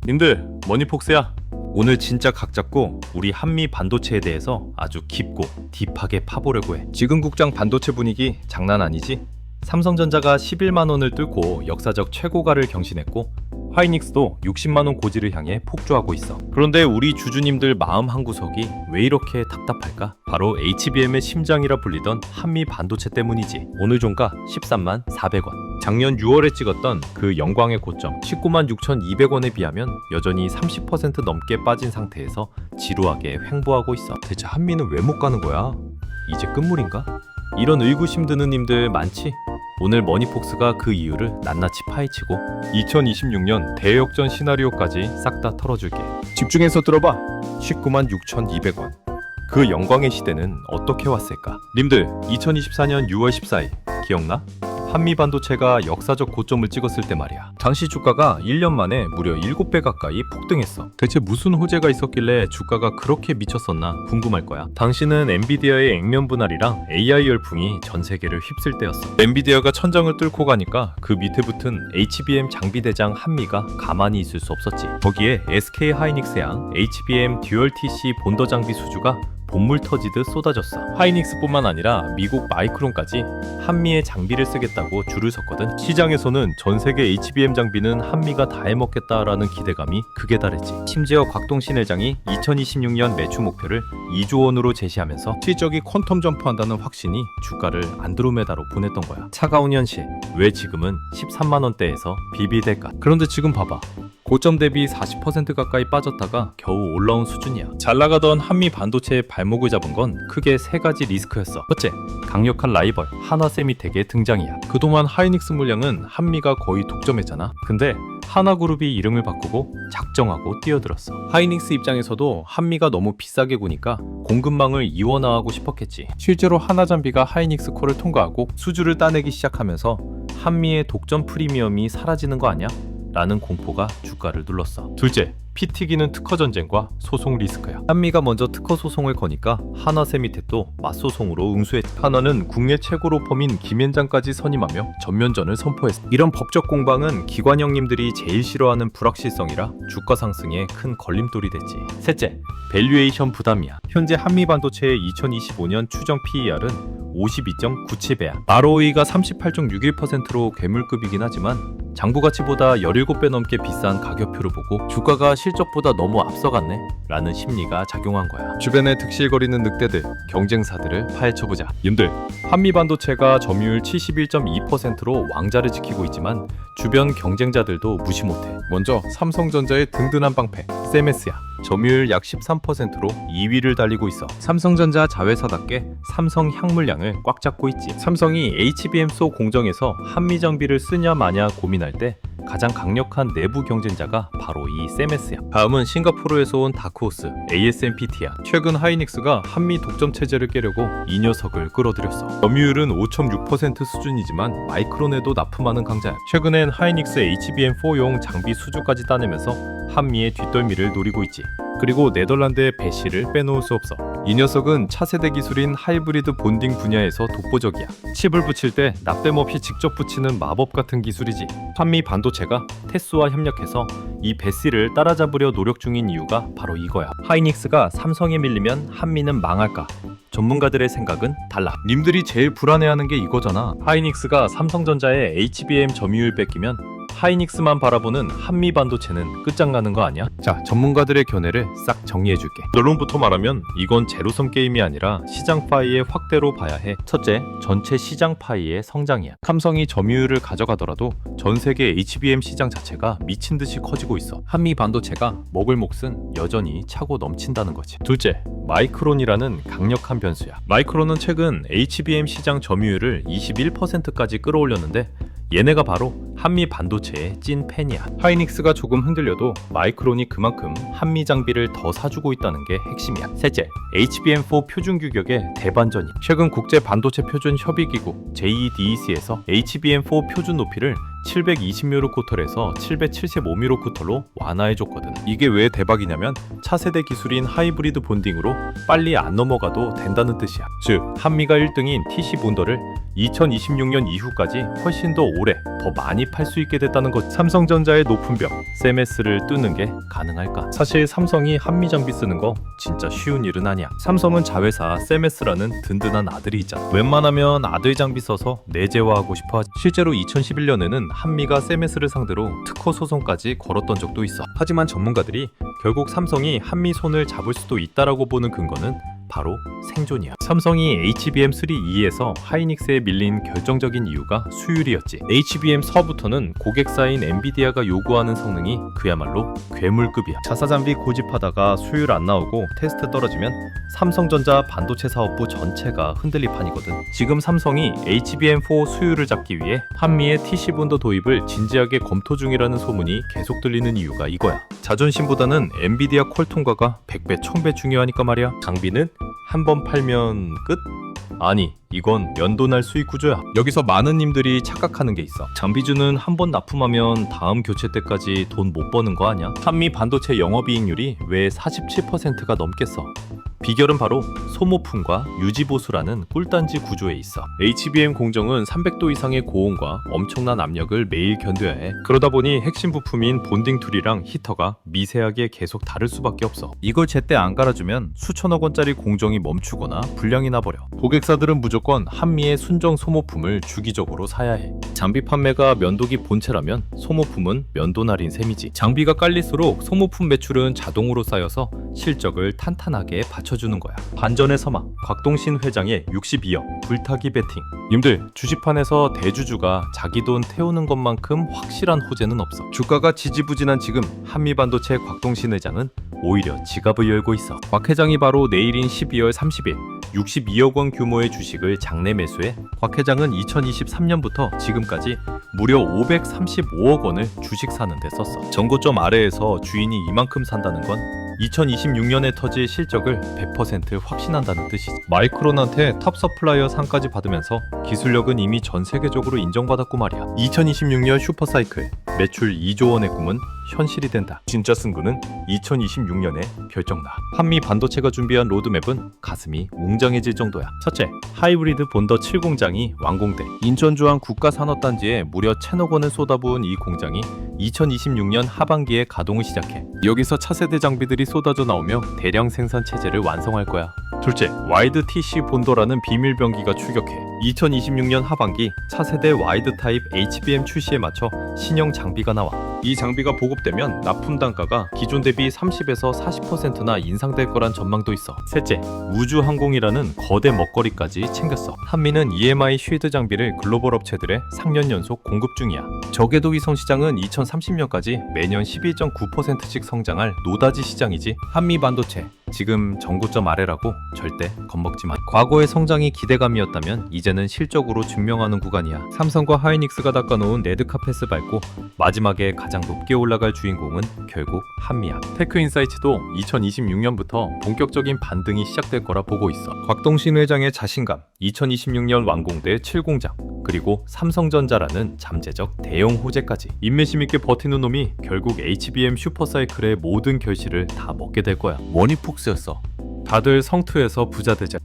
님들, 머니폭스야. 오늘 진짜 각 잡고 우리 한미 반도체에 대해서 아주 깊고 딥하게 파보려고 해. 지금 국장 반도체 분위기 장난 아니지? 삼성전자가 11만원을 뚫고 역사적 최고가를 경신했고 하이닉스도 60만원 고지를 향해 폭주하고 있어. 그런데 우리 주주님들 마음 한구석이 왜 이렇게 답답할까? 바로 HBM의 심장이라 불리던 한미 반도체 때문이지. 오늘 종가 13만 400원. 작년 6월에 찍었던 그 영광의 고점 19만 6,200원에 비하면 여전히 30% 넘게 빠진 상태에서 지루하게 횡보하고 있어. 대체 한미는 왜 못 가는 거야? 이제 끝물인가? 이런 의구심 드는 님들 많지? 오늘 머니폭스가 그 이유를 낱낱이 파헤치고 2026년 대역전 시나리오까지 싹 다 털어줄게. 집중해서 들어봐. 19만 6,200원. 그 영광의 시대는 어떻게 왔을까? 님들, 2024년 6월 14일 기억나? 한미 반도체가 역사적 고점을 찍었을 때 말이야. 당시 주가가 1년 만에 무려 7배 가까이 폭등했어. 대체 무슨 호재가 있었길래 주가가 그렇게 미쳤었나 궁금할 거야. 당시는 엔비디아의 액면 분할이랑 AI 열풍이 전 세계를 휩쓸 때였어. 엔비디아가 천장을 뚫고 가니까 그 밑에 붙은 HBM 장비 대장 한미가 가만히 있을 수 없었지. 거기에 SK 하이닉스양 HBM 듀얼 TC 본더 장비 수주가 본물 터지듯 쏟아졌어. 하이닉스뿐만 아니라 미국 마이크론까지 한미의 장비를 쓰겠다고 줄을 섰거든. 시장에서는 전 세계 HBM 장비는 한미가 다 해먹겠다라는 기대감이 극에 달했지. 심지어 곽동신 회장이 2026년 매출 목표를 2조 원으로 제시하면서 실적이 퀀텀 점프한다는 확신이 주가를 안드로메다로 보냈던 거야. 차가운 현실, 왜 지금은 13만 원대에서 비비될까? 그런데 지금 봐봐. 고점 대비 40% 가까이 빠졌다가 겨우 올라온 수준이야. 잘 나가던 한미 반도체의 발목을 잡은 건 크게 세 가지 리스크였어. 첫째, 강력한 라이벌 하나세미텍의 등장이야. 그동안 하이닉스 물량은 한미가 거의 독점했잖아. 근데 하나그룹이 이름을 바꾸고 작정하고 뛰어들었어. 하이닉스 입장에서도 한미가 너무 비싸게 구니까 공급망을 이원화하고 싶었겠지. 실제로 하나잠비가 하이닉스 코를 통과하고 수주를 따내기 시작하면서 한미의 독점 프리미엄이 사라지는 거 아니야? 라는 공포가 주가를 눌렀어. 둘째, 피 튀기는 특허 전쟁과 소송 리스크야. 한미가 먼저 특허 소송을 거니까 하나세미텍도 맞소송으로 응수했지. 하나는 국내 최고로 펌인 김앤장까지 선임하며 전면전을 선포했어. 이런 법적 공방은 기관 형님들이 제일 싫어하는 불확실성이라 주가 상승에 큰 걸림돌이 됐지. 셋째, 밸류에이션 부담이야. 현재 한미 반도체의 2025년 추정 PER은 52.97배야. ROE가 38.61%로 괴물급이긴 하지만 장부 가치보다 17배 넘게 비싼 가격표를 보고 주가가 실적보다 너무 앞서갔네 라는 심리가 작용한 거야. 주변에 득실거리는 늑대들, 경쟁사들을 파헤쳐보자. 님들, 한미 반도체가 점유율 71.2%로 왕자를 지키고 있지만 주변 경쟁자들도 무시 못해. 먼저 삼성전자의 든든한 방패 세메스야. 점유율 약 13%로 2위를 달리고 있어. 삼성전자 자회사답게 삼성 향물량을 꽉 잡고 있지. 삼성이 HBM 소 공정에서 한미 장비를 쓰냐 마냐 고민할 때 가장 강력한 내부 경쟁자가 바로 이 세메스야. 다음은 싱가포르에서 온 다크호스 ASMPT야. 최근 하이닉스가 한미 독점 체제를 깨려고 이 녀석을 끌어들였어. 점유율은 5.6% 수준이지만 마이크론에도 납품하는 강자야. 최근엔 하이닉스 HBM4용 장비 수주까지 따내면서 한미의 뒷덜미를 노리고 있지. 그리고 네덜란드의 배시를 빼놓을 수 없어. 이 녀석은 차세대 기술인 하이브리드 본딩 분야에서 독보적이야. 칩을 붙일 때 납땜 없이 직접 붙이는 마법 같은 기술이지. 한미 반도체가 테스와 협력해서 이 배시를 따라잡으려 노력 중인 이유가 바로 이거야. 하이닉스가 삼성에 밀리면 한미는 망할까? 전문가들의 생각은 달라. 님들이 제일 불안해하는 게 이거잖아. 하이닉스가 삼성전자의 HBM 점유율 뺏기면 하이닉스만 바라보는 한미 반도체는 끝장나는 거 아니야? 자, 전문가들의 견해를 싹 정리해줄게. 결론부터 말하면 이건 제로섬 게임이 아니라 시장 파이의 확대로 봐야 해. 첫째, 전체 시장 파이의 성장이야. 삼성이 점유율을 가져가더라도 전 세계 HBM 시장 자체가 미친 듯이 커지고 있어. 한미 반도체가 먹을 몫은 여전히 차고 넘친다는 거지. 둘째, 마이크론이라는 강력한 변수야. 마이크론은 최근 HBM 시장 점유율을 21%까지 끌어올렸는데 얘네가 바로 한미 반도체의 찐 팬이야. 하이닉스가 조금 흔들려도 마이크론이 그만큼 한미 장비를 더 사주고 있다는 게 핵심이야. 셋째, HBM4 표준 규격의 대반전이. 최근 국제 반도체 표준 협의기구 JEDEC에서 HBM4 표준 높이를 720µm 쿼터에서 775µm 쿼터로 완화해줬거든. 이게 왜 대박이냐면 차세대 기술인 하이브리드 본딩으로 빨리 안 넘어가도 된다는 뜻이야. 즉 한미가 1등인 TC 본더를 2026년 이후까지 훨씬 더 오래, 더 많이 팔 수 있게 됐다는 것. 삼성전자의 높은 벽, 셈스를 뚫는 게 가능할까? 사실 삼성이 한미 장비 쓰는 거 진짜 쉬운 일은 아니야. 삼성은 자회사 셈스라는 든든한 아들이 있잖아. 웬만하면 아들 장비 써서 내재화하고 싶어 하지. 실제로 2011년에는 한미가 셈스를 상대로 특허 소송까지 걸었던 적도 있어. 하지만 전문가들이 결국 삼성이 한미 손을 잡을 수도 있다라고 보는 근거는 바로 생존이야. 삼성이 HBM3E에서 하이닉스에 밀린 결정적인 이유가 수율이었지. HBM4부터는 고객사인 엔비디아가 요구하는 성능이 그야말로 괴물급이야. 자사 장비 고집하다가 수율 안 나오고 테스트 떨어지면 삼성전자 반도체 사업부 전체가 흔들릴 판이거든. 지금 삼성이 HBM4 수율을 잡기 위해 한미의 TC본도 도입을 진지하게 검토 중이라는 소문이 계속 들리는 이유가 이거야. 자존심보다는 엔비디아 퀄 통과가 100배, 1000배 중요하니까 말이야. 장비는 한 번 팔면 끝? 아니, 이건 연도날 수익 구조야. 여기서 많은 님들이 착각하는 게 있어. 장비주는 한 번 납품하면 다음 교체 때까지 돈 못 버는 거 아니야? 한미 반도체 영업이익률이 왜 47%가 넘겠어? 비결은 바로 소모품과 유지보수라는 꿀단지 구조에 있어. HBM 공정은 300도 이상의 고온과 엄청난 압력을 매일 견뎌야 해. 그러다 보니 핵심 부품인 본딩 툴이랑 히터가 미세하게 계속 다를 수밖에 없어. 이걸 제때 안 갈아주면 수천억 원짜리 공정이 멈추거나 불량이 나버려. 고객사들은 무조건 한미의 순정 소모품을 주기적으로 사야 해. 장비 판매가 면도기 본체라면 소모품은 면도날인 셈이지. 장비가 깔릴수록 소모품 매출은 자동으로 쌓여서 실적을 탄탄하게 받쳐주는 거야. 반전의 서막, 곽동신 회장의 62억 불타기 배팅. 님들, 주식판에서 대주주가 자기 돈 태우는 것만큼 확실한 호재는 없어. 주가가 지지부진한 지금 한미반도체 곽동신 회장은 오히려 지갑을 열고 있어. 곽 회장이 바로 내일인 12월 30일 62억 원 규모의 주식을 장내 매수해 곽 회장은 2023년부터 지금까지 무려 535억 원을 주식 사는 데 썼어. 정고점 아래에서 주인이 이만큼 산다는 건 2026년에 터질 실적을 100% 확신한다는 뜻이지. 마이크론한테 탑 서플라이어 상까지 받으면서 기술력은 이미 전 세계적으로 인정받았고 말이야. 2026년 슈퍼사이클 매출 2조 원의 꿈은 현실이 된다. 진짜 승부는 2026년에 결정나. 한미 반도체가 준비한 로드맵은 가슴이 웅장해질 정도야. 첫째, 하이브리드 본더 7공장이 완공돼. 인천주한 국가산업단지에 무려 1000억 원을 쏟아부은 이 공장이 2026년 하반기에 가동을 시작해. 여기서 차세대 장비들이 쏟아져 나오며 대량 생산 체제를 완성할 거야. 둘째, 와이드 TC 본더라는 비밀병기가 출격해. 2026년 하반기 차세대 와이드 타입 HBM 출시에 맞춰 신형 장비가 나와. 이 장비가 보급되면 납품 단가가 기존 대비 30에서 40%나 인상될 거란 전망도 있어. 셋째, 우주항공이라는 거대 먹거리까지 챙겼어. 한미는 EMI 쉴드 장비를 글로벌 업체들에 3년 연속 공급 중이야. 저궤도 위성 시장은 2030년까지 매년 11.9%씩 성장할 노다지 시장이지. 한미 반도체 지금 정고점 아래라고 절대 겁먹지 마. 과거의 성장이 기대감이었다면 이제는 실적으로 증명하는 구간이야. 삼성과 하이닉스가 닦아놓은 레드카펫을 밟고 마지막에 가장 높게 올라갈 주인공은 결국 한미야. 테크인사이츠도 2026년부터 본격적인 반등이 시작될 거라 보고 있어. 곽동신 회장의 자신감, 2026년 완공될 7공장, 그리고 삼성전자라는 잠재적 대형 호재까지. 인내심 있게 버티는 놈이 결국 HBM 슈퍼사이클의 모든 결실을 다 먹게 될 거야. 머니폭스였어. 다들 성투해서 부자 되자.